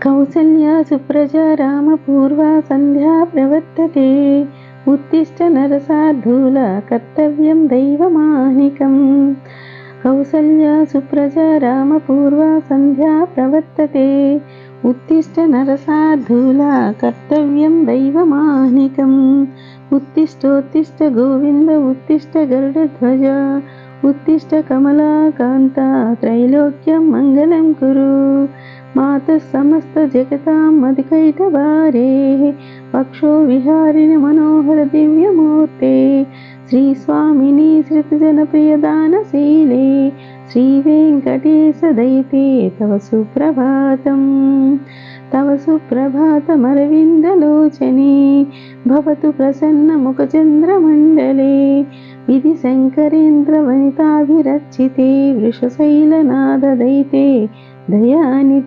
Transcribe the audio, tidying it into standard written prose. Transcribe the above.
कौसल्या सुप्रजा रामपूर्वा सन्ध्या प्रवर्तते। उत्तिष्ठ नरसार्धूल कर्तव्यं दैवमाह्निकम्। कौसल्या सुप्रजा रामपूर्वा सन्ध्या प्रवर्तते। उत्तिष्ठ नरसार्धूल कर्तव्यं दैवमाह्निकम्। उत्तिष्ठोत्तिष्ठ गोविन्द उत्तिष्ठ गरुडध्वज। उत्तिष्ठ कमलाकान्ता त्रैलोक्यं मङ्गलं कुरु। मातः समस्त जगतां मदिकैटभारेः पक्षो विहारिणि मनोहर दिव्यमूर्ते। श्रीस्वामिनि श्रुतजनप्रियदानशीले श्रीवेङ्कटेशदयिते तव सुप्रभातम्। तव सुप्रभातमरविन्दलोचने भवतु प्रसन्नमुखचन्द्रमण्डले। विधिशङ्करेन्द्रवनिताभिरचिते वृषशैलनाददयिते दयानिधे।